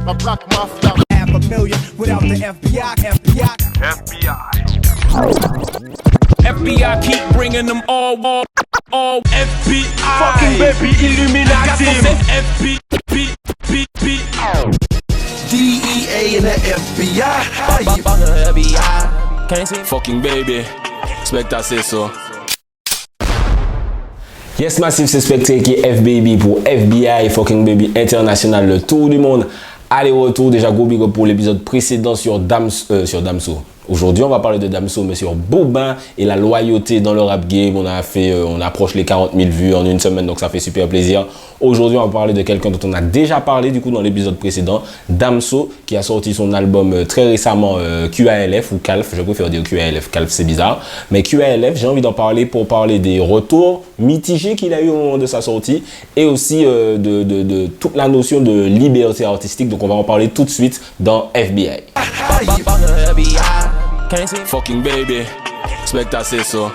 a black mafia. $500,000 without the FBI. FBI keep bringing them all FBI. Fucking baby Illuminati. DEA and the FBI. Fucking baby. Spectre c'est ça. Yes Massive, c'est Spectre qui est FBB pour FBI Fucking Baby International, le tour du monde. Aller-retour, déjà gros big up pour l'épisode précédent sur Damso. Aujourd'hui, on va parler de Damso, mais sur Bobin et la loyauté dans le rap game. On approche les 40 000 vues en une semaine, donc ça fait super plaisir. Aujourd'hui, on va parler de quelqu'un dont on a déjà parlé du coup dans l'épisode précédent, Damso, qui a sorti son album très récemment, QALF ou Calf. Je préfère dire QALF, Calf c'est bizarre. Mais QALF, j'ai envie d'en parler pour parler des retours mitigés qu'il a eu au moment de sa sortie et aussi de toute la notion de liberté artistique. Donc on va en parler tout de suite dans FBI. Fucking baby. Spectre c'est ça.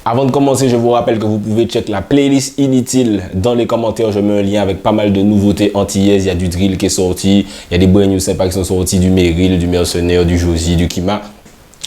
Avant de commencer, je vous rappelle que vous pouvez check la playlist inutile dans les commentaires. Je mets un lien avec pas mal de nouveautés antillaises. Il y a du drill qui est sorti, il y a des brand new sympas qui sont sortis, du Meryl, du Mercenaire, du Josie, du Kima.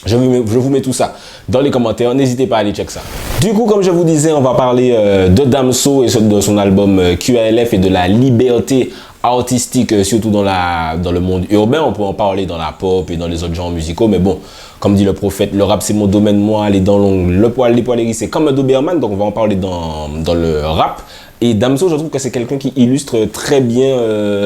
Je vous mets tout ça dans les commentaires. N'hésitez pas à aller check ça. Du coup, comme je vous disais, on va parler de Damso et de son album QALF et de la liberté artistique, surtout dans le monde urbain. On peut en parler dans la pop et dans les autres genres musicaux, mais bon, comme dit le prophète, le rap c'est mon domaine, moi les dents longues, les poils hérissés, c'est comme un Doberman, donc on va en parler dans le rap. Et Damso, je trouve que c'est quelqu'un qui illustre très bien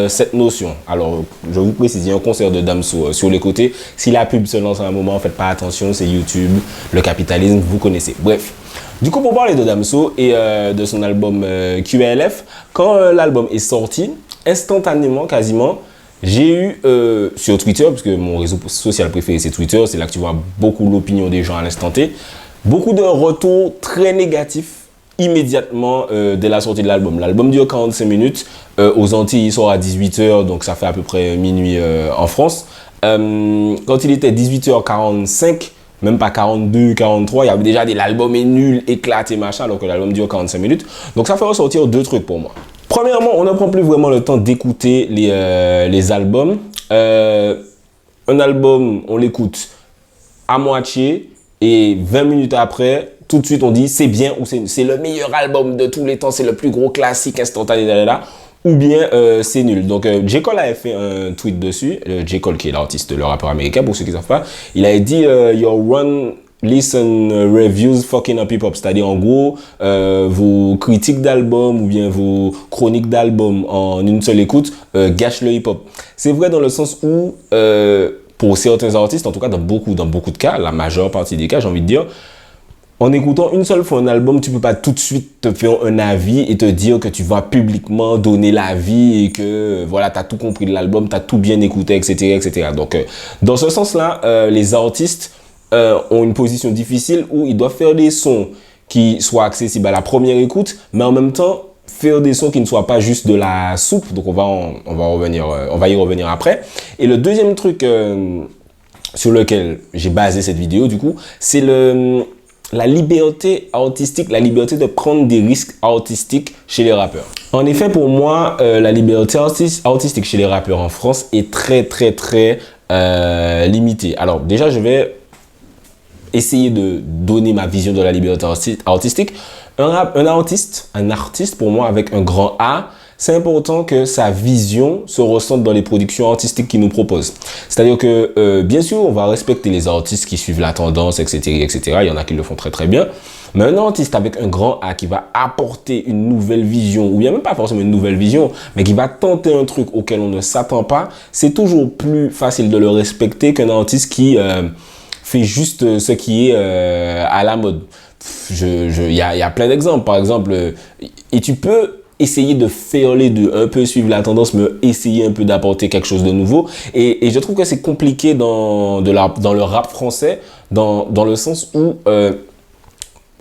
cette notion. Alors, je vous précise, il y a un concert de Damso sur les côtés. Si la pub se lance à un moment, faites pas attention, c'est YouTube, le capitalisme, vous connaissez. Bref. Du coup, pour parler de Damso et de son album QALF, quand l'album est sorti, instantanément, quasiment, j'ai eu sur Twitter, parce que mon réseau social préféré c'est Twitter, c'est là que tu vois beaucoup l'opinion des gens à l'instant T, beaucoup de retours très négatifs immédiatement dès la sortie de l'album. L'album dure 45 minutes, aux Antilles il sort à 18h, donc ça fait à peu près minuit en France. Quand il était 18h45, même pas 42, 43, il y avait déjà l'album est nul, éclaté, machin, alors que l'album dure 45 minutes. Donc ça fait ressortir deux trucs pour moi. Premièrement, on ne prend plus vraiment le temps d'écouter les albums. Un album, on l'écoute à moitié et 20 minutes après, tout de suite on dit c'est bien ou c'est le meilleur album de tous les temps, c'est le plus gros classique instantané, ou bien c'est nul. Donc J. Cole avait fait un tweet dessus, J. Cole qui est l'artiste, le rappeur américain pour ceux qui ne savent pas, il avait dit your run listen reviews fucking up hip hop, c'est-à-dire en gros vos critiques d'albums ou bien vos chroniques d'albums en une seule écoute gâchent le hip hop. C'est vrai dans le sens où pour certains artistes, en tout cas dans beaucoup de cas, la majeure partie des cas j'ai envie de dire, en écoutant une seule fois un album, tu peux pas tout de suite te faire un avis et te dire que tu vas publiquement donner l'avis et que voilà, tu as tout compris de l'album, tu as tout bien écouté, etc. etc. Donc dans ce sens-là, les artistes ont une position difficile où ils doivent faire des sons qui soient accessibles à la première écoute, mais en même temps faire des sons qui ne soient pas juste de la soupe. Donc on va y revenir après. Et le deuxième truc sur lequel j'ai basé cette vidéo du coup, c'est la liberté artistique, la liberté de prendre des risques artistiques chez les rappeurs. En effet, pour moi, la liberté artistique chez les rappeurs en France est très limitée. Alors déjà, je vais essayer de donner ma vision de la liberté artistique. Un artiste pour moi avec un grand A, c'est important que sa vision se ressente dans les productions artistiques qu'il nous propose. C'est-à-dire que, bien sûr, on va respecter les artistes qui suivent la tendance, etc., etc. Il y en a qui le font très bien. Mais un artiste avec un grand A qui va apporter une nouvelle vision, ou bien même pas forcément une nouvelle vision, mais qui va tenter un truc auquel on ne s'attend pas, c'est toujours plus facile de le respecter qu'un artiste qui fait juste ce qui est à la mode. Il y a plein d'exemples. Par exemple, et tu peux essayer de faire les deux, un peu suivre la tendance, mais essayer un peu d'apporter quelque chose de nouveau. Et je trouve que c'est compliqué dans le rap français, dans le sens où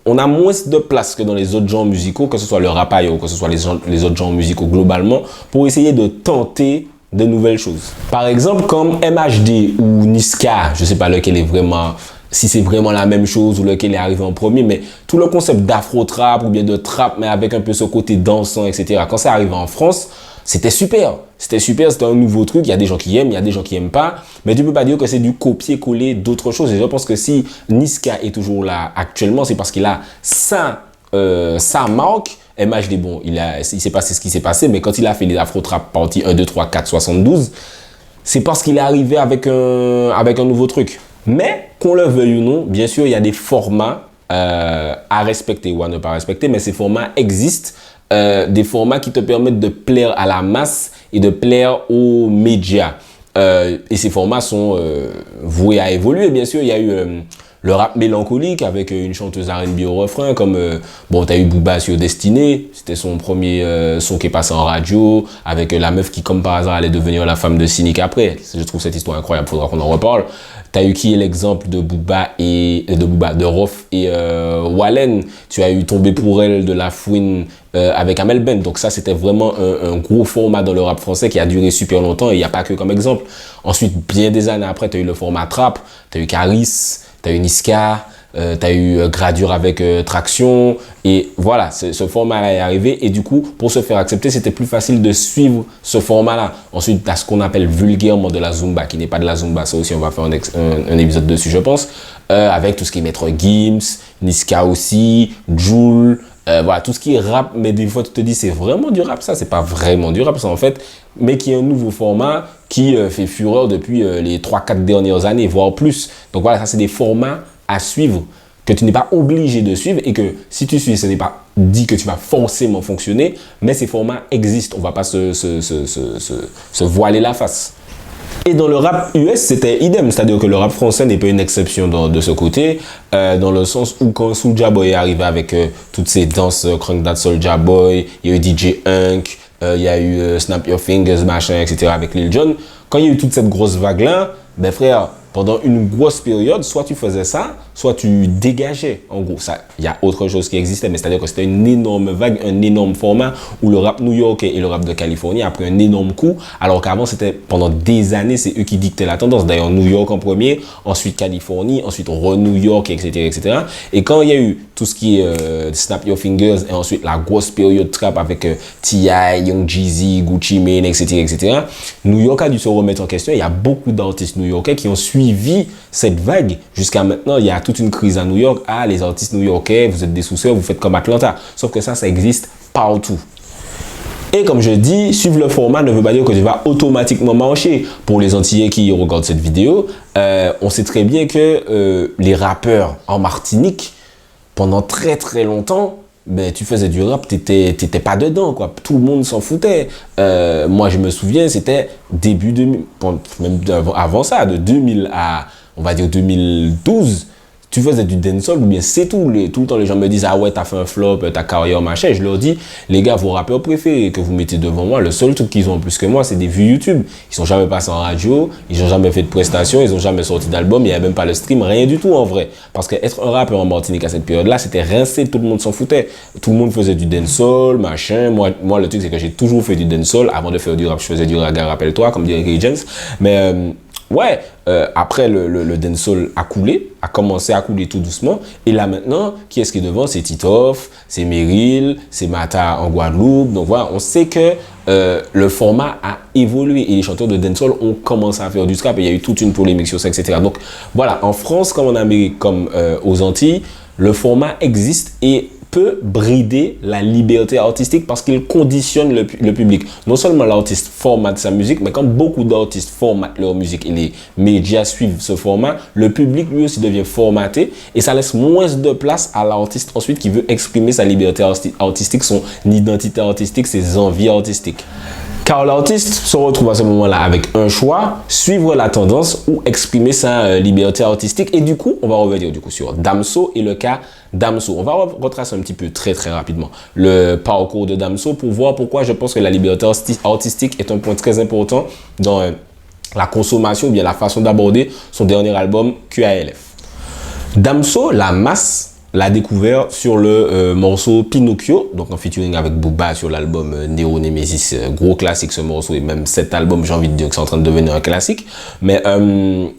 on a moins de place que dans les autres genres musicaux, que ce soit le rap ou que ce soit les autres genres musicaux globalement, pour essayer de tenter de nouvelles choses. Par exemple, comme MHD ou Niska, je sais pas lequel est vraiment, si c'est vraiment la même chose ou lequel est arrivé en premier, mais tout le concept d'afro-trap ou bien de trap, mais avec un peu ce côté dansant, etc. Quand ça arrive en France, c'était super. C'était super, c'était un nouveau truc. Il y a des gens qui aiment, il y a des gens qui aiment pas. Mais tu peux pas dire que c'est du copier-coller d'autres choses. Et je pense que si Niska est toujours là actuellement, c'est parce qu'il a sa marque. MHD, bon, il s'est passé ce qui s'est passé, mais quand il a fait les Afro Trap partie 1, 2, 3, 4, 72, c'est parce qu'il est arrivé avec un nouveau truc. Mais, qu'on le veuille ou non, bien sûr, il y a des formats à respecter ou à ne pas respecter, mais ces formats existent. Des formats qui te permettent de plaire à la masse et de plaire aux médias. Et ces formats sont voués à évoluer, bien sûr. Il y a eu le rap mélancolique avec une chanteuse R&B au refrain, comme, bon, t'as eu Booba sur Destiné, c'était son premier son qui est passé en radio, avec la meuf qui, comme par hasard, allait devenir la femme de Cynic après. Je trouve cette histoire incroyable, faudra qu'on en reparle. T'as eu qui est l'exemple de Booba de Rof et Wallen. Tu as eu Tombé pour elle de La Fouine avec Amel Ben. Donc ça, c'était vraiment un gros format dans le rap français qui a duré super longtemps et il n'y a pas que comme exemple. Ensuite, bien des années après, tu as eu le format Trap, tu as eu Caris, tu as eu Niska, tu as eu Gradure avec Traction. Et voilà, ce format-là est arrivé. Et du coup, pour se faire accepter, c'était plus facile de suivre ce format-là. Ensuite, tu as ce qu'on appelle vulgairement de la Zumba, qui n'est pas de la Zumba. Ça aussi, on va faire un épisode dessus, je pense. Avec tout ce qui est Maître Gims, Niska aussi, Jul. Voilà, tout ce qui est rap, mais des fois tu te dis c'est vraiment du rap ça, c'est pas vraiment du rap ça en fait, mais qui est un nouveau format qui fait fureur depuis les 3-4 dernières années, voire plus. Donc voilà, ça c'est des formats à suivre que tu n'es pas obligé de suivre et que si tu suis, ce n'est pas dit que tu vas forcément fonctionner, mais ces formats existent, on va pas se voiler la face. Et dans le rap US, c'était idem, c'est-à-dire que le rap français n'est pas une exception de ce côté, dans le sens où quand Soulja Boy est arrivé avec toutes ces danses Crunk That Soulja Boy, il y a eu DJ Hunk, il y a eu Snap Your Fingers, machin, etc. avec Lil Jon. Quand il y a eu toute cette grosse vague-là, ben frère, pendant une grosse période, soit tu faisais ça, soit tu dégageais. En gros, il y a autre chose qui existait, mais c'est-à-dire que c'était une énorme vague, un énorme format où le rap new-yorkais et le rap de Californie a pris un énorme coup, alors qu'avant, c'était pendant des années, c'est eux qui dictaient la tendance. D'ailleurs, New York en premier, ensuite Californie, ensuite New York, etc., etc. Et quand il y a eu tout ce qui est Snap Your Fingers et ensuite la grosse période trap avec T.I., Young Jeezy, Gucci Mane, etc., etc., New York a dû se remettre en question. Il y a beaucoup d'artistes new-yorkais qui ont suivi cette vague. Jusqu'à maintenant, il y a toute une crise à New York. Ah, les artistes new-yorkais, vous êtes des sous-sœurs, vous faites comme Atlanta. Sauf que ça existe partout. Et comme je dis, suivre le format ne veut pas dire que tu vas automatiquement marcher. Pour les Antillais qui regardent cette vidéo, on sait très bien que les rappeurs en Martinique, pendant très très longtemps, ben, tu faisais du rap, t'étais pas dedans, quoi. Tout le monde s'en foutait. Moi, je me souviens, c'était début 2000, même avant ça, de 2000 à, on va dire 2012, tu faisais du dancehall ou bien c'est tout. Tout le temps, les gens me disent, ah ouais, t'as fait un flop, ta carrière, machin. Je leur dis, les gars, vos rappeurs préférés que vous mettez devant moi, le seul truc qu'ils ont plus que moi, c'est des vues YouTube. Ils sont jamais passés en radio, ils ont jamais fait de prestations, ils ont jamais sorti d'album, il n'y a même pas le stream, rien du tout en vrai. Parce que être un rappeur en Martinique à cette période-là, c'était rincé, tout le monde s'en foutait. Tout le monde faisait du dancehall, machin. Moi, le truc, c'est que j'ai toujours fait du dancehall. Avant de faire du rap, je faisais du raga, rappelle-toi, comme dirait Ray James. Mais, ouais, après le dancehall a coulé, a commencé à couler tout doucement. Et là maintenant, qui est-ce qui est devant? C'est Titoff, c'est Meryl, c'est Mata en Guadeloupe. Donc voilà, on sait que le format a évolué et les chanteurs de dancehall ont commencé à faire du trap et il y a eu toute une polémique sur ça, etc. Donc voilà, en France comme en Amérique, comme aux Antilles, le format existe et peut brider la liberté artistique parce qu'il conditionne le public. Non seulement l'artiste formate sa musique, mais quand beaucoup d'artistes formatent leur musique et les médias suivent ce format, le public lui aussi devient formaté et ça laisse moins de place à l'artiste ensuite qui veut exprimer sa liberté artistique, son identité artistique, ses envies artistiques. Car l'artiste se retrouve à ce moment-là avec un choix, suivre la tendance ou exprimer sa liberté artistique. Et du coup, on va revenir sur Damso et le cas Damso. On va retracer un petit peu très rapidement le parcours de Damso pour voir pourquoi je pense que la liberté artistique est un point très important dans la consommation ou bien la façon d'aborder son dernier album QALF. Damso, la masse, l'a découvert sur le morceau Pinocchio, donc en featuring avec Booba sur l'album Neo Nemesis, gros classique ce morceau, et même cet album, j'ai envie de dire que c'est en train de devenir un classique. Mais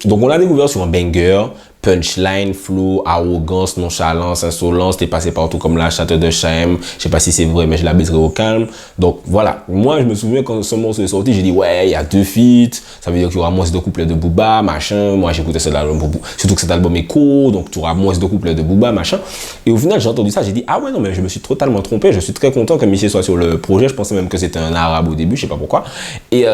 donc on l'a découvert sur un banger, punchline, flow, arrogance, nonchalance, insolence, t'es passé partout comme la chatte de Chaim. Je sais pas si c'est vrai, mais je la baiserai au calme. Donc voilà, moi je me souviens quand ce morceau est sorti, j'ai dit ouais, il y a 2 feats, ça veut dire qu'il y aura moins de couplets de Booba, machin. Moi j'écoutais cet album, surtout que cet album est court, donc tu auras moins de couplets de Booba, machin. Et au final j'ai entendu ça, j'ai dit ah ouais non mais je me suis totalement trompé, je suis très content que Michel soit sur le projet, je pensais même que c'était un arabe au début, je sais pas pourquoi. Et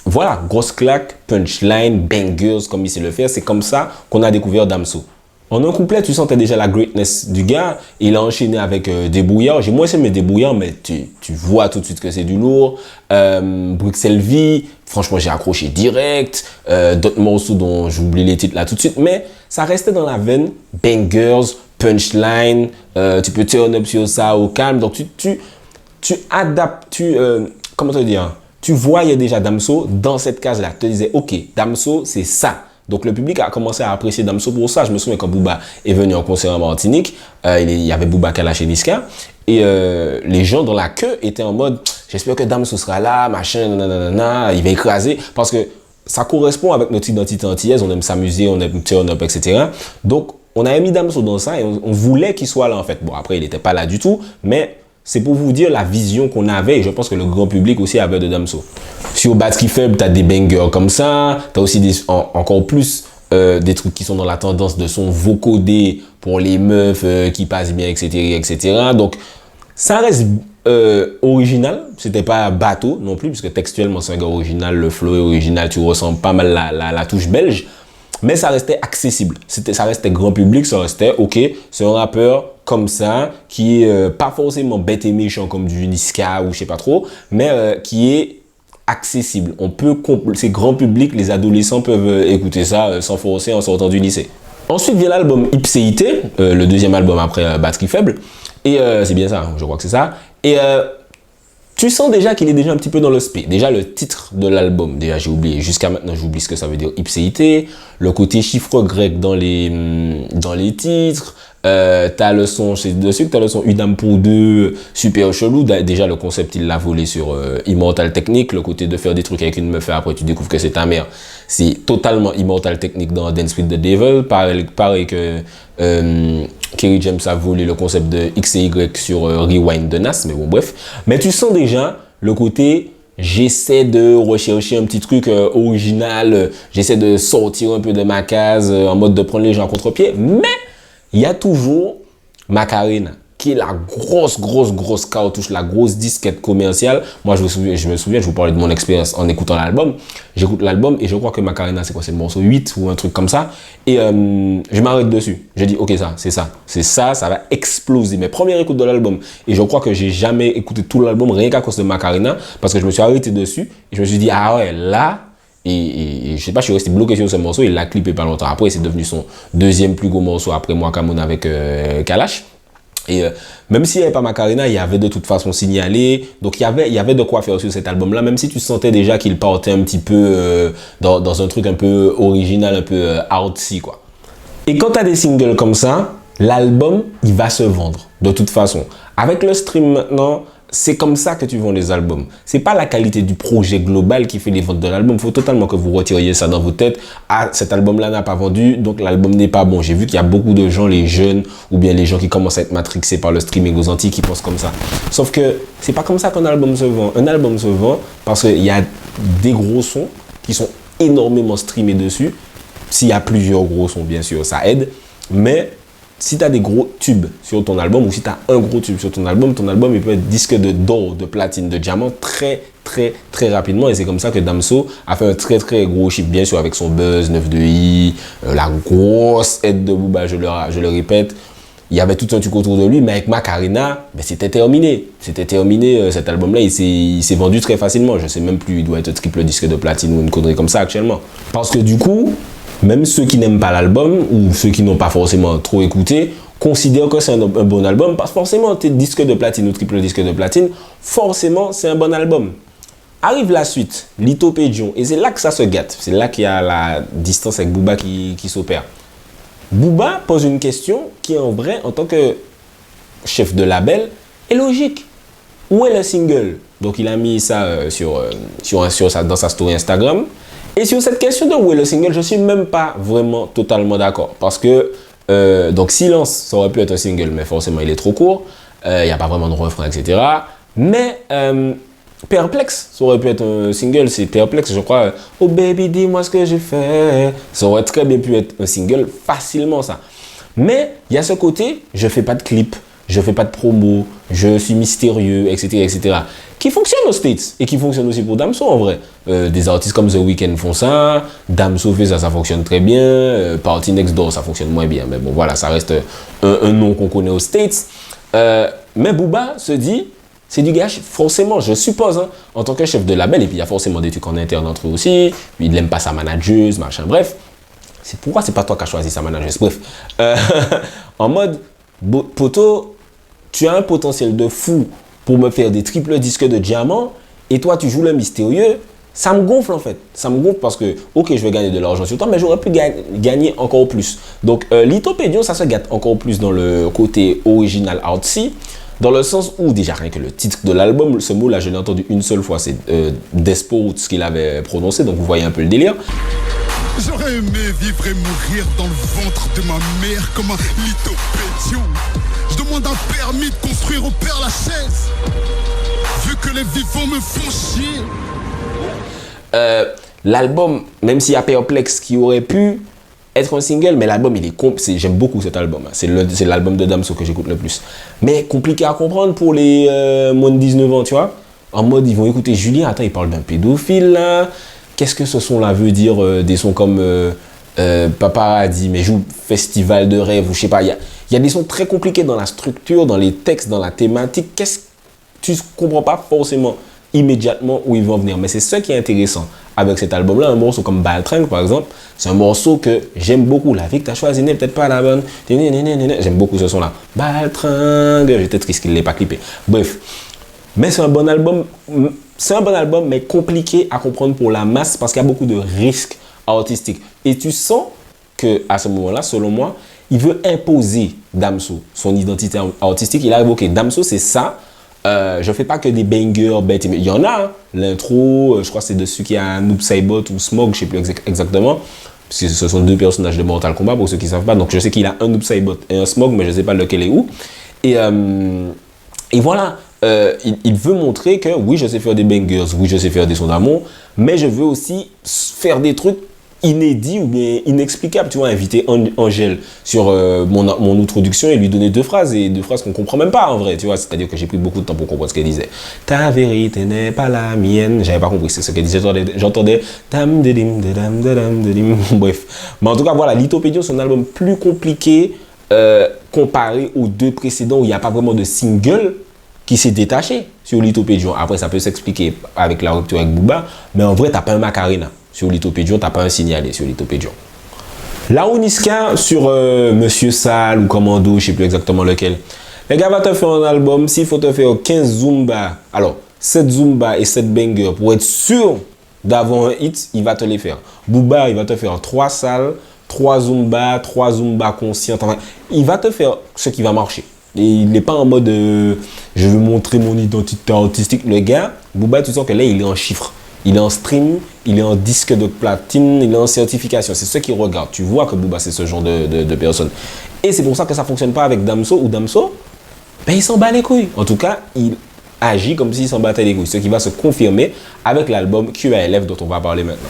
voilà, grosse claque, punchline, bangers comme il sait le faire. C'est comme ça qu'on a découvert Damso. En un couplet, tu sentais déjà la greatness du gars. Il a enchaîné avec Débrouillard. J'ai moins aimé Débrouillard, mais tu vois tout de suite que c'est du lourd. Bruxelles Vie, franchement, j'ai accroché direct. D'autres morceaux dont j'oublie les titres là tout de suite. Mais ça restait dans la veine bangers, punchline. Tu peux turn up sur ça au calme. Donc, tu adaptes, comment te dire? Tu voyais déjà Damso dans cette case-là. Tu te disais, ok, Damso, c'est ça. Donc le public a commencé à apprécier Damso pour ça. Je me souviens quand Booba est venu en concert en Martinique, il y avait Booba Kalash et Niska. Et les gens dans la queue étaient en mode, j'espère que Damso sera là, machin, nanana, il va écraser. Parce que ça correspond avec notre identité antillaise. On aime s'amuser, on aime turn up, etc. Donc on a mis Damso dans ça et on voulait qu'il soit là en fait. Bon, après, il n'était pas là du tout, mais c'est pour vous dire la vision qu'on avait et je pense que le grand public aussi avait de Damso. Sur Batterie Faible, tu as des bangers comme ça, tu as aussi encore plus des trucs qui sont dans la tendance de son vocodé pour les meufs qui passent bien, etc., etc. Donc, ça reste original, c'était pas bateau non plus, puisque textuellement c'est un gars original, le flow est original, tu ressens pas mal la touche belge, mais ça restait accessible, ça restait grand public, ça restait ok, c'est un rappeur comme ça, qui est pas forcément bête et méchant comme du Niska ou je sais pas trop, mais qui est accessible. On peut, c'est grand public, les adolescents peuvent écouter ça sans forcer en sortant du lycée. Ensuite vient l'album Ipséité, le deuxième album après Batterie Faible, et c'est bien ça, je crois que c'est ça, et tu sens déjà qu'il est déjà un petit peu dans le spé. Déjà le titre de l'album, déjà j'ai oublié, jusqu'à maintenant j'oublie ce que ça veut dire ipséité, le côté chiffre grec dans les titres, t'as le son, c'est dessus que t'as le son Une âme pour deux, super chelou, déjà le concept il l'a volé sur Immortal Technique, le côté de faire des trucs avec une meuf et après tu découvres que c'est ta mère, c'est totalement Immortal Technique dans Dance with the Devil, pareil que Kerry James a volé le concept de X et Y sur Rewind de Nas, mais bon bref. Mais tu sens déjà le côté, j'essaie de rechercher un petit truc original, j'essaie de sortir un peu de ma case en mode de prendre les gens à contre-pied, mais il y a toujours Macarena, qui est la grosse cartouche, la grosse disquette commerciale. Moi, je me souviens, je vous parlais de mon expérience en écoutant l'album. J'écoute l'album et je crois que Macarena, c'est quoi? C'est le morceau 8 ou un truc comme ça. Et je m'arrête dessus. Je dis, ok, ça va exploser. Mes premières écoutes de l'album. Et je crois que j'ai jamais écouté tout l'album rien qu'à cause de Macarena, parce que je me suis arrêté dessus et je me suis dit, ah ouais, là... Et je sais pas, je suis resté bloqué sur ce morceau. Il l'a clippé pas longtemps après. C'est devenu son deuxième plus gros morceau après Mwakamoun avec Kalash. Et même s'il n'y avait pas Macarena, il y avait de toute façon signalé. Donc il y avait de quoi faire sur cet album-là, même si tu sentais déjà qu'il partait un petit peu dans un truc un peu original, un peu artsy, quoi. Et quand tu as des singles comme ça, l'album, il va se vendre de toute façon. Avec le stream maintenant, c'est comme ça que tu vends les albums. C'est pas la qualité du projet global qui fait les ventes de l'album. Il faut totalement que vous retiriez ça dans vos têtes. Ah, cet album-là n'a pas vendu, donc l'album n'est pas bon. J'ai vu qu'il y a beaucoup de gens, les jeunes, ou bien les gens qui commencent à être matrixés par le streaming aux Antilles, qui pensent comme ça. Sauf que c'est pas comme ça qu'un album se vend. Un album se vend parce qu'il y a des gros sons qui sont énormément streamés dessus. S'il y a plusieurs gros sons, bien sûr, ça aide. Mais si tu as des gros tubes sur ton album ou si tu as un gros tube sur ton album il peut être disque d'or, de platine, de diamant très rapidement. Et c'est comme ça que Damso a fait un très gros chiffre, bien sûr, avec son buzz 9.2i, la grosse aide de Booba, je le répète. Il y avait tout un truc autour de lui, mais avec Macarena, c'était terminé. Cet album-là, il s'est vendu très facilement. Je sais même plus, il doit être triple disque de platine ou une connerie comme ça actuellement. Parce que du coup, même ceux qui n'aiment pas l'album ou ceux qui n'ont pas forcément trop écouté considèrent que c'est un bon album parce que forcément, t'es disque de platine ou triple disque de platine, forcément, c'est un bon album. Arrive la suite, Lithopédion, et c'est là que ça se gâte. C'est là qu'il y a la distance avec Booba qui s'opère. Booba pose une question qui, en vrai, en tant que chef de label, est logique. Où est le single? Donc, il a mis ça dans sa story Instagram. Et sur cette question de où est le single, je suis même pas vraiment totalement d'accord. Parce que, donc Silence, ça aurait pu être un single, mais forcément il est trop court. Il n'y a pas vraiment de refrain, etc. Mais Perplexe, ça aurait pu être un single, c'est Perplexe, je crois. Oh baby, dis-moi ce que j'ai fait. Ça aurait très bien pu être un single, facilement ça. Mais il y a ce côté, je fais pas de clip, je fais pas de promo, je suis mystérieux, etc., etc. Qui fonctionne aux States et qui fonctionne aussi pour Damso en vrai. Des artistes comme The Weeknd font ça, Damso fait ça, ça fonctionne très bien. Party Next Door, ça fonctionne moins bien. Mais bon, voilà, ça reste un nom qu'on connaît aux States. Mais Booba se dit, c'est du gars, forcément, je suppose, hein, en tant que chef de label, et puis il y a forcément des trucs en interne entre eux aussi, puis il n'aime pas sa manageuse, machin, bref. Pourquoi c'est pas toi qui as choisi sa manageuse? Bref. En mode, poto, tu as un potentiel de fou pour me faire des triples disques de diamant, et toi tu joues le mystérieux, ça me gonfle en fait. Ça me gonfle parce que, ok, je vais gagner de l'argent sur toi, mais j'aurais pu gagner encore plus. Donc, Lithopédion, ça se gâte encore plus dans le côté original artsy, dans le sens où, déjà rien que le titre de l'album, ce mot-là, je l'ai entendu une seule fois, c'est Despo, ce qu'il avait prononcé, donc vous voyez un peu le délire. J'aurais aimé vivre et mourir dans le ventre de ma mère comme un lithopédion. Je demande un permis de construire au Père Lachaise, vu que les vivants me font chier. L'album, même s'il y a Perplexe qui aurait pu être un single, mais l'album, il est j'aime beaucoup cet album. Hein. C'est l'album de Damso que j'écoute le plus. Mais compliqué à comprendre pour les moins de 19 ans, tu vois. En mode, ils vont écouter Julien, attends, il parle d'un pédophile, là. Qu'est-ce que ce son-là veut dire des sons comme Papa a dit, mais joue Festival de rêve, ou je sais pas. Il y a des sons très compliqués dans la structure, dans les textes, dans la thématique. Tu ne comprends pas forcément immédiatement où ils vont venir. Mais c'est ce qui est intéressant avec cet album-là. Un morceau comme Baltringue, par exemple, c'est un morceau que j'aime beaucoup. La vie que tu as choisie n'est peut-être pas la bonne. J'aime beaucoup ce son-là. Baltringue, j'étais triste qu'il ne l'ait pas clippé. Bref. Mais c'est un bon album. C'est un bon album, mais compliqué à comprendre pour la masse parce qu'il y a beaucoup de risques artistiques. Et tu sens qu'à ce moment-là, selon moi, il veut imposer Damso, son identité artistique. Il a évoqué Damso, c'est ça. Je fais pas que des bangers bêtes. Il y en a, hein. L'intro, je crois que c'est dessus qu'il y a Noob Saibot ou Smog, je sais plus exactement. Parce que ce sont deux personnages de Mortal Kombat pour ceux qui ne savent pas. Donc je sais qu'il a un Noob Saibot et un Smog, mais je ne sais pas lequel est où. Et voilà. Il veut montrer que oui, je sais faire des bangers, oui, je sais faire des sons d'amour, mais je veux aussi faire des trucs inédits ou bien inexplicables. Tu vois, inviter Angèle sur mon introduction et lui donner deux phrases qu'on ne comprend même pas en vrai. Tu vois, c'est-à-dire que j'ai pris beaucoup de temps pour comprendre ce qu'elle disait. Ta vérité n'est pas la mienne. J'avais pas compris ce qu'elle disait. J'entendais dam de dim de dam de dam de dim. Bref. Mais en tout cas, voilà, Lithopédion, c'est un album plus compliqué comparé aux deux précédents où il n'y a pas vraiment de single qui s'est détaché sur Lithopédion. Après, ça peut s'expliquer avec la rupture avec Booba, mais en vrai, t'as pas un Macarena sur Lithopédion, t'as pas un Signalé sur Lithopédion. Là, Niska sur Monsieur Sale ou Commando, je sais plus exactement lequel. Le gars va te faire un album, s'il faut te faire 15 Zumba, alors 7 Zumba et 7 bangers pour être sûr d'avoir un hit, il va te les faire. Booba, il va te faire 3 salles, 3 Zumba conscientes. Enfin, il va te faire ce qui va marcher. Et il n'est pas en mode je veux montrer mon identité artistique. Le gars, Booba, tu sens que là, il est en chiffres. Il est en stream, il est en disque de platine, il est en certification. C'est ce qu'il regarde. Tu vois que Booba, c'est ce genre de personne. Et c'est pour ça que ça ne fonctionne pas avec Damso ou Damso, ben, il s'en bat les couilles. En tout cas, il agit comme s'il s'en battait les couilles. Ce qui va se confirmer avec l'album QALF dont on va parler maintenant.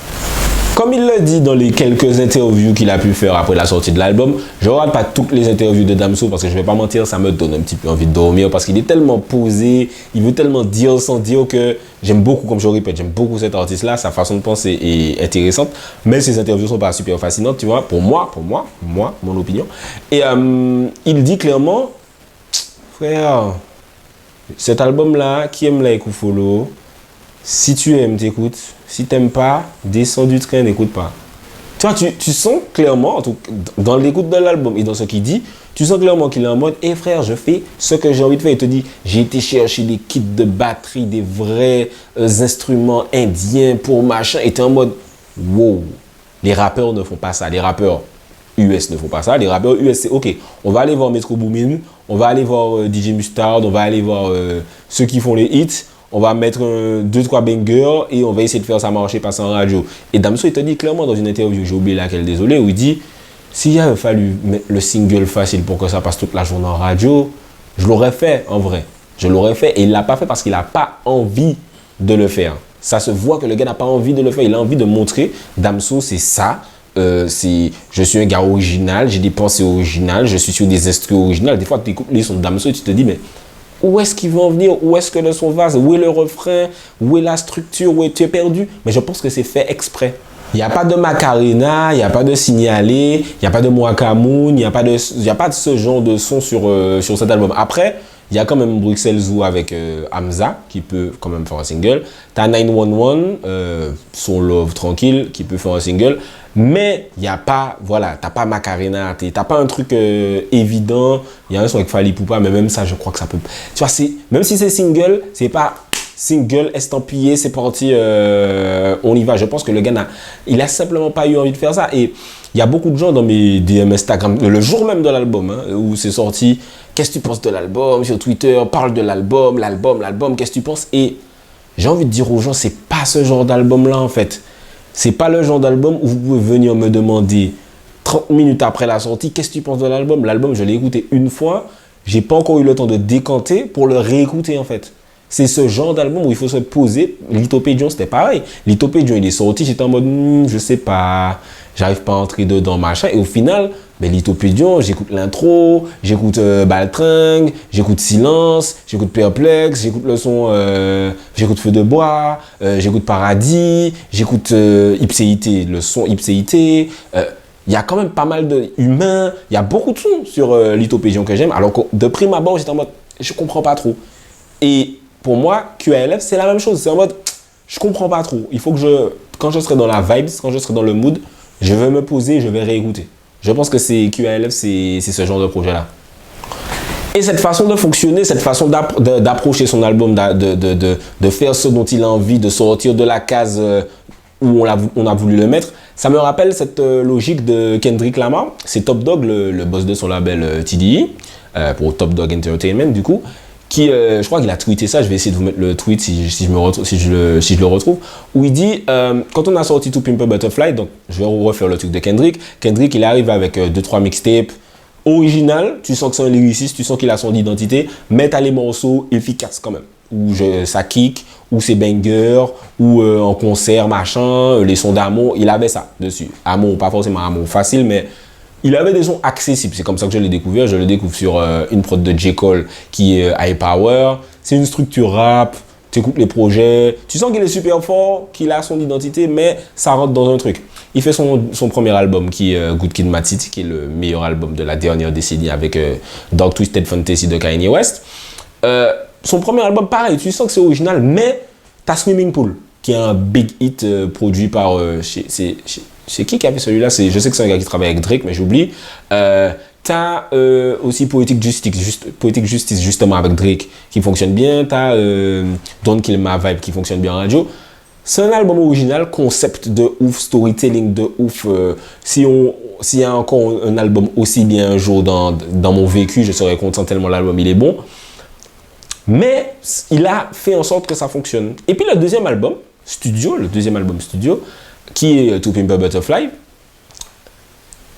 Comme il le dit dans les quelques interviews qu'il a pu faire après la sortie de l'album, je ne regarde pas toutes les interviews de Damso parce que je ne vais pas mentir, ça me donne un petit peu envie de dormir parce qu'il est tellement posé, il veut tellement dire sans dire que j'aime beaucoup, comme je répète, j'aime beaucoup cet artiste-là, sa façon de penser est intéressante, mais ses interviews ne sont pas super fascinantes, tu vois, pour moi, mon opinion. Et il dit clairement, frère, cet album-là, qui aime like ou follow, si tu aimes, t'écoutes. Si t'aimes pas, descends du train, n'écoute pas. Tu vois, tu sens clairement, en tout, dans l'écoute de l'album et dans ce qu'il dit, tu sens clairement qu'il est en mode, hé frère, je fais ce que j'ai envie de faire. Il te dit, j'ai été chercher des kits de batterie, des vrais instruments indiens pour machin. Et t'es en mode, wow, les rappeurs ne font pas ça. Les rappeurs US ne font pas ça. Les rappeurs US, c'est ok, on va aller voir Metro Boomin, on va aller voir DJ Mustard, on va aller voir ceux qui font les hits. on va mettre 2-3 bangers et on va essayer de faire ça marcher, passer en radio. Et Damso, il te dit clairement dans une interview, j'ai oublié laquelle, désolé, où il dit, s'il avait fallu mettre le single facile pour que ça passe toute la journée en radio, je l'aurais fait en vrai. Je l'aurais fait et il ne l'a pas fait parce qu'il n'a pas envie de le faire. Ça se voit que le gars n'a pas envie de le faire. Il a envie de montrer, Damso, c'est ça. Je suis un gars original, j'ai des pensées originales, je suis sur des instruments originaux. Des fois, tu écoutes les sons de Damso et tu te dis, mais où est-ce qu'il veut en venir? Où est-ce que le son va? Où est le refrain? Où est la structure? Où tu es perdu? Mais je pense que c'est fait exprès. Il n'y a pas de Macarena, il n'y a pas de Signalé, il n'y a pas de Mwakamoun, il n'y a pas de ce genre de son sur cet album. Après, il y a quand même Bruxelles Zoo avec Hamza qui peut quand même faire un single. T'as 911, son Love tranquille qui peut faire un single. Mais il n'y a pas, voilà, t'as pas Macarena, t'as pas un truc évident. Il y a un son avec Fally Ipupa, mais même ça, je crois que ça peut. Tu vois, même si c'est single, c'est pas single estampillé, c'est parti, on y va. Je pense que le gars il a simplement pas eu envie de faire ça. Et il y a beaucoup de gens dans mes DM Instagram, le jour même de l'album, hein, où c'est sorti. Qu'est-ce que tu penses de l'album? Sur Twitter, parle de l'album, qu'est-ce que tu penses? Et j'ai envie de dire aux gens, c'est pas ce genre d'album-là, en fait. C'est pas le genre d'album où vous pouvez venir me demander 30 minutes après la sortie, qu'est-ce que tu penses de l'album? L'album, je l'ai écouté une fois, j'ai pas encore eu le temps de décanter pour le réécouter, en fait. C'est ce genre d'album où il faut se poser. Lithopédion, c'était pareil. Lithopédion, il est sorti, j'étais en mode, je sais pas, j'arrive pas à entrer dedans, machin. Et au final, Lithopédion, j'écoute l'intro, j'écoute Baltringue, j'écoute Silence, j'écoute Perplexe, j'écoute le son, j'écoute Feu de Bois, j'écoute Paradis, j'écoute Ipséité, le son Ipséité. Il y a quand même pas mal de humains, il y a beaucoup de sons sur Lithopédion que j'aime. Alors que de prime abord, j'étais en mode, je comprends pas trop. Et pour moi, QALF, c'est la même chose. C'est en mode, je comprends pas trop. Il faut que quand je serai dans la vibes, quand je serai dans le mood, je vais me poser, je vais réécouter. Je pense que QALF, c'est ce genre de projet-là. Et cette façon de fonctionner, cette façon d'approcher son album, de faire ce dont il a envie, de sortir de la case où on a voulu le mettre, ça me rappelle cette logique de Kendrick Lamar. C'est Top Dog, le boss de son label TDE, pour Top Dog Entertainment, du coup. Qui, je crois qu'il a tweeté ça, je vais essayer de vous mettre le tweet si je le retrouve, où il dit, quand on a sorti To Pimp a Butterfly, donc je vais refaire le truc de Kendrick, il arrive avec 2-3 mixtapes original, tu sens que c'est un lyriciste, tu sens qu'il a son identité, mais t'as les morceaux efficaces quand même, où ça kick, où c'est banger, ou en concert, machin, les sons d'amour, il avait ça dessus. Amour, pas forcément amour facile, mais il avait des sons accessibles, c'est comme ça que je l'ai découvert. Je le découvre sur une prod de J. Cole qui est High Power. C'est une structure rap, tu écoutes les projets, tu sens qu'il est super fort, qu'il a son identité, mais ça rentre dans un truc. Il fait son premier album qui est Good Kid, Mad City, qui est le meilleur album de la dernière décennie avec Dark Twisted Fantasy de Kanye West. Son premier album, pareil, tu sens que c'est original, mais t'as Swimming Pool, qui est un big hit produit par... C'est qui a fait celui-là? Je sais que c'est un gars qui travaille avec Drake, mais j'oublie. T'as aussi Poetic Justice, justement, avec Drake, qui fonctionne bien. T'as Don't Kill My Vibe, qui fonctionne bien en radio. C'est un album original, concept de ouf, storytelling de ouf. S'il y a encore un album aussi bien un jour dans mon vécu, je serais content tellement l'album, il est bon. Mais il a fait en sorte que ça fonctionne. Et puis le deuxième album studio, qui est To Pimp a Butterfly,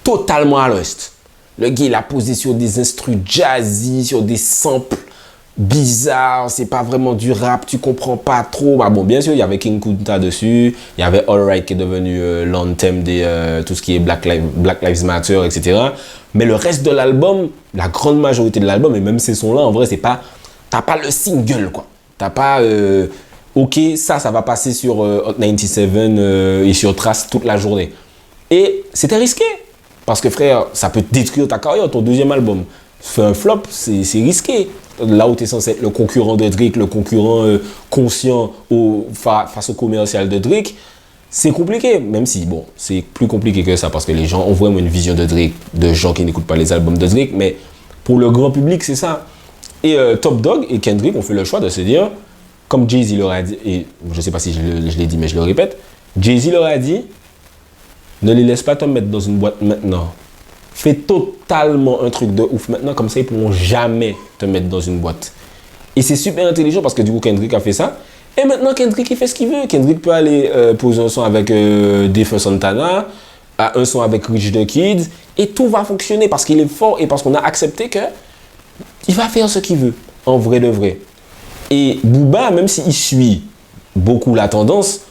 totalement à l'ouest. Le gars, il a posé sur des instrus jazzy, sur des samples bizarres, c'est pas vraiment du rap, tu comprends pas trop. Bah bon, bien sûr, il y avait King Kunta dessus, il y avait All Right qui est devenu l'anthem de tout ce qui est Black Lives Matter, etc. Mais le reste de l'album, la grande majorité de l'album, et même ces sons-là, en vrai, t'as pas le single, quoi. T'as pas... ok, ça va passer sur Hot 97 et sur Trace toute la journée. Et c'était risqué. Parce que frère, ça peut détruire ta carrière, ton deuxième album. Faire un flop, c'est risqué. Là où tu es censé être le concurrent de Drake, le concurrent conscient face au commercial de Drake, c'est compliqué. Même si, bon, c'est plus compliqué que ça parce que les gens ont vraiment une vision de Drake, de gens qui n'écoutent pas les albums de Drake. Mais pour le grand public, c'est ça. Et Top Dog et Kendrick ont fait le choix de se dire... Comme Jay-Z leur a dit, et je ne sais pas si je l'ai dit, mais je le répète, Jay-Z leur a dit, ne les laisse pas te mettre dans une boîte maintenant. Fais totalement un truc de ouf maintenant, comme ça ils ne pourront jamais te mettre dans une boîte. Et c'est super intelligent parce que du coup, Kendrick a fait ça. Et maintenant, Kendrick, il fait ce qu'il veut. Kendrick peut aller poser un son avec Defo Santana, un son avec Rich the Kid, et tout va fonctionner parce qu'il est fort et parce qu'on a accepté que il va faire ce qu'il veut, en vrai de vrai. Et Booba, même s'il suit beaucoup la tendance,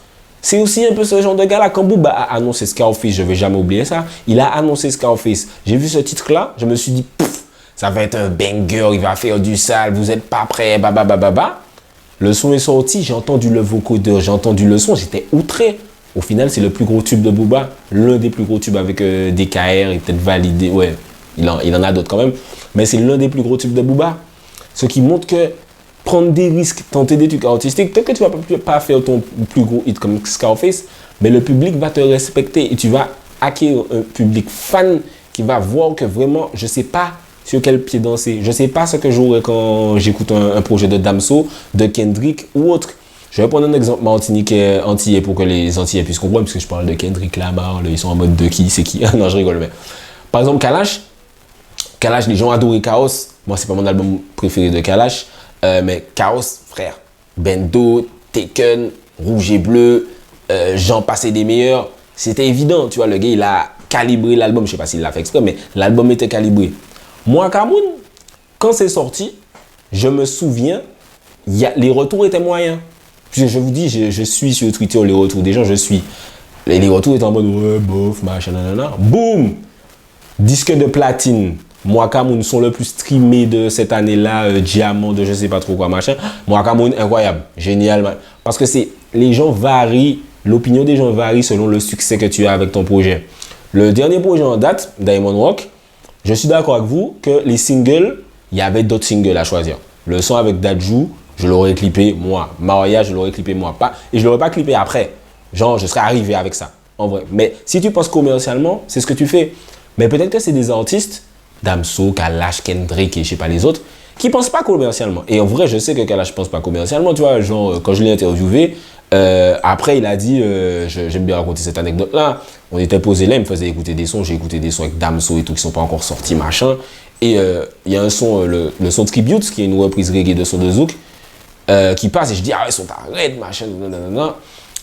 c'est aussi un peu ce genre de gars-là. Quand Booba a annoncé Scarface, je ne vais jamais oublier ça, il a annoncé Scarface. J'ai vu ce titre-là, je me suis dit, ça va être un banger, il va faire du sale, vous n'êtes pas prêts, bababababa. Le son est sorti, j'ai entendu le vocodeur, j'ai entendu le son, j'étais outré. Au final, c'est le plus gros tube de Booba, l'un des plus gros tubes avec DKR, il peut-être validé, ouais, il en a d'autres quand même, mais c'est l'un des plus gros tubes de Booba. Ce qui montre que prendre des risques, tenter des trucs artistiques, peut-être que tu ne vas pas faire ton plus gros hit comme Scarface, mais le public va te respecter et tu vas acquérir un public fan qui va voir que vraiment, je ne sais pas sur quel pied danser. Je ne sais pas ce que j'aurais quand j'écoute un projet de Damso, de Kendrick ou autre. Je vais prendre un exemple martiniquais antillais pour que les Antillais puissent comprendre, puisque je parle de Kendrick Lamar, là, ils sont en mode de qui, c'est qui. Non, je rigole, mais. Par exemple, Kalash, les gens adoraient Chaos. Moi, c'est pas mon album préféré de Kalash, mais Chaos, frère. Bendo, Taken, Rouge et Bleu, j'en passais des meilleurs. C'était évident, tu vois, le gars, il a calibré l'album. Je sais pas s'il l'a fait exprès, mais l'album était calibré. Moi, Cameroun, quand c'est sorti, je me souviens, les retours étaient moyens. Puisque je vous dis, je suis sur Twitter les retours des gens, je suis. Les retours étaient en mode, ouais, bof, machin, nanana. Boum! Disque de platine. Moi, Cameroun sont le plus streamés de cette année-là, diamant de je sais pas trop quoi, machin. Moi, Cameroun, incroyable, génial. Parce que les gens varient, l'opinion des gens varie selon le succès que tu as avec ton projet. Le dernier projet en date, Diamond Rock, je suis d'accord avec vous que les singles, il y avait d'autres singles à choisir. Le son avec Dadju, je l'aurais clippé moi. Maria, je l'aurais clippé moi. Pas, et je ne l'aurais pas clippé après. Genre, je serais arrivé avec ça, en vrai. Mais si tu penses commercialement, c'est ce que tu fais. Mais peut-être que c'est des artistes, Damso, Kalash, Kendrick et je sais pas les autres, qui ne pensent pas commercialement. Et en vrai, je sais que Kalash ne pense pas commercialement. Tu vois, genre, quand je l'ai interviewé, après, il a dit, j'aime bien raconter cette anecdote-là. On était posé là, il me faisait écouter des sons. J'ai écouté des sons avec Damso et tout qui sont pas encore sortis, machin. Et il y a un son, le son Tribute, qui est une reprise reggae de son de Zouk, qui passe et je dis, ah, ils sont arrêtés, machin, nanana.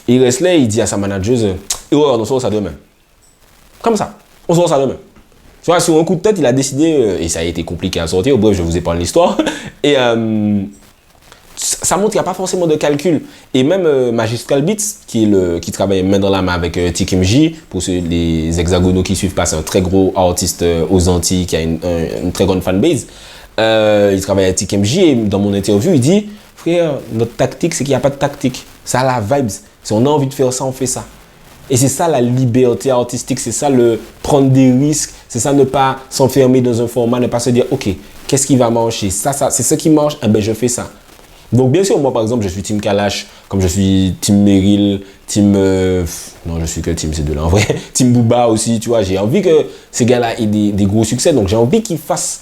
Et il reste là, il dit à sa manageuse, on sort ça demain. Comme ça, on sort ça demain. Tu vois, sur un coup de tête, il a décidé, et ça a été compliqué à sortir, bref, je vous épargne l'histoire. Et ça montre qu'il n'y a pas forcément de calcul. Et même Magistral Beats, qui travaille main dans la main avec TKMJ, pour les hexagonaux qui suivent pas, c'est un très gros artiste aux Antilles qui a une très grande fanbase. Il travaille avec TKMJ et dans mon interview, il dit, frère, notre tactique, c'est qu'il n'y a pas de tactique. Ça a la vibes. Si on a envie de faire ça, on fait ça. Et c'est ça la liberté artistique, c'est ça le prendre des risques, c'est ça ne pas s'enfermer dans un format, ne pas se dire, ok, qu'est-ce qui va marcher? Ça, c'est ce qui marche, eh ben je fais ça. Donc bien sûr, moi par exemple, je suis team Kalash, comme je suis team Meryl, team... non, je suis que team ces deux-là en vrai. Team Booba aussi, tu vois, j'ai envie que ces gars-là aient des gros succès, donc j'ai envie qu'ils fassent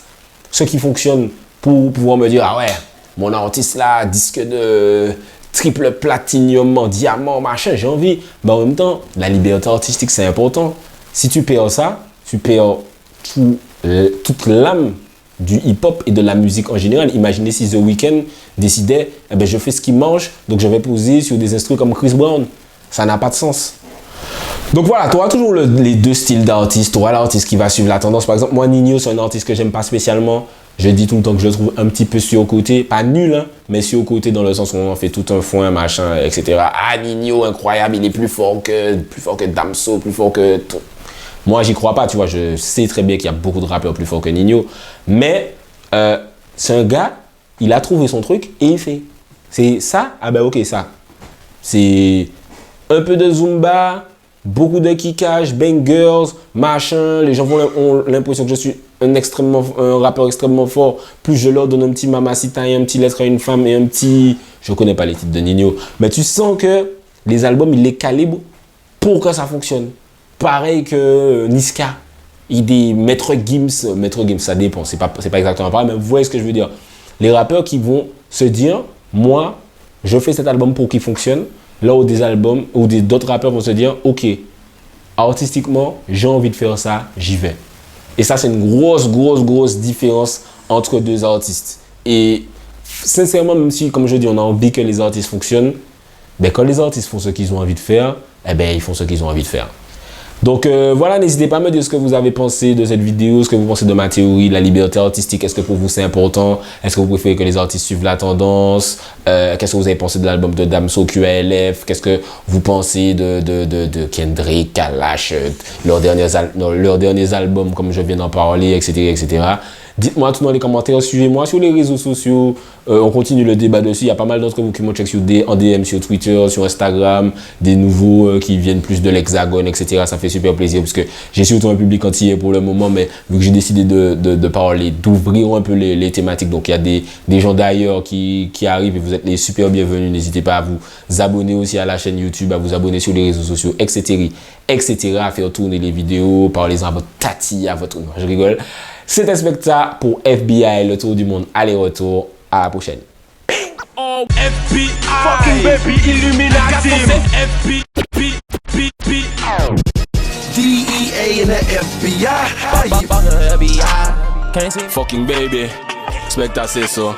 ce qui fonctionne pour pouvoir me dire, ah ouais, mon artiste là, disque de... triple platinium, diamant, machin, j'ai envie. Mais en même temps, la liberté artistique, c'est important. Si tu perds ça, tu perds toute l'âme du hip-hop et de la musique en général. Imaginez si The Weeknd décidait, eh ben, je fais ce qu'il mange, donc je vais poser sur des instruments comme Chris Brown. Ça n'a pas de sens. Donc voilà, tu auras toujours les deux styles d'artistes. Tu auras l'artiste qui va suivre la tendance. Par exemple, moi, Nino, c'est un artiste que j'aime pas spécialement. Je dis tout le temps que je le trouve un petit peu surcoté, pas nul, hein, mais surcoté dans le sens où on en fait tout un foin, machin, etc. Ah, Nino, incroyable, il est plus fort que Damso, plus fort que tout. Moi, j'y crois pas, tu vois, je sais très bien qu'il y a beaucoup de rappeurs plus forts que Nino, mais c'est un gars, il a trouvé son truc et il fait. C'est ça, ah ben ok, ça. C'est un peu de Zumba, beaucoup de kickage, bangers, machin, les gens ont l'impression que je suis un rappeur extrêmement fort, plus je leur donne un petit mamacita et un petit lettre à une femme et un petit... Je connais pas les titres de Nino, mais tu sens que les albums, ils les calibrent pour que ça fonctionne. Pareil que Niska, Maître Gims, ça dépend, c'est pas exactement pareil, mais vous voyez ce que je veux dire. Les rappeurs qui vont se dire, moi, je fais cet album pour qu'il fonctionne, là où des albums, ou d'autres rappeurs vont se dire, ok, artistiquement, j'ai envie de faire ça, j'y vais. Et ça, c'est une grosse différence entre deux artistes. Et sincèrement, même si, comme je dis, on a envie que les artistes fonctionnent, ben, quand les artistes font ce qu'ils ont envie de faire, eh ben, ils font ce qu'ils ont envie de faire. Donc voilà, n'hésitez pas à me dire ce que vous avez pensé de cette vidéo, ce que vous pensez de ma théorie, de la liberté artistique. Est-ce que pour vous c'est important? Est-ce que vous préférez que les artistes suivent la tendance? Qu'est-ce que vous avez pensé de l'album de Damso QALF? Qu'est-ce que vous pensez de Kendrick, Kalash, leurs derniers albums, comme je viens d'en parler, etc., etc. Dites-moi tout dans les commentaires, suivez-moi sur les réseaux sociaux, on continue le débat dessus. Il y a pas mal d'entre vous qui m'ont check en DM sur Twitter, sur Instagram, des nouveaux qui viennent plus de l'Hexagone, etc. Ça fait super plaisir parce que j'ai surtout un public entier pour le moment, mais vu que j'ai décidé de parler, d'ouvrir un peu les thématiques, donc il y a des gens d'ailleurs qui arrivent et vous êtes les super bienvenus. N'hésitez pas à vous abonner aussi à la chaîne YouTube, à vous abonner sur les réseaux sociaux, etc., à faire tourner les vidéos, parlez-en à votre tati, à votre... Non, je rigole. C'était Specta pour FBI, le tour du monde, aller-retour. À la prochaine. Oh, FBI. Fucking baby Illuminati. DEA and the FBI. Fucking baby. Specta say so.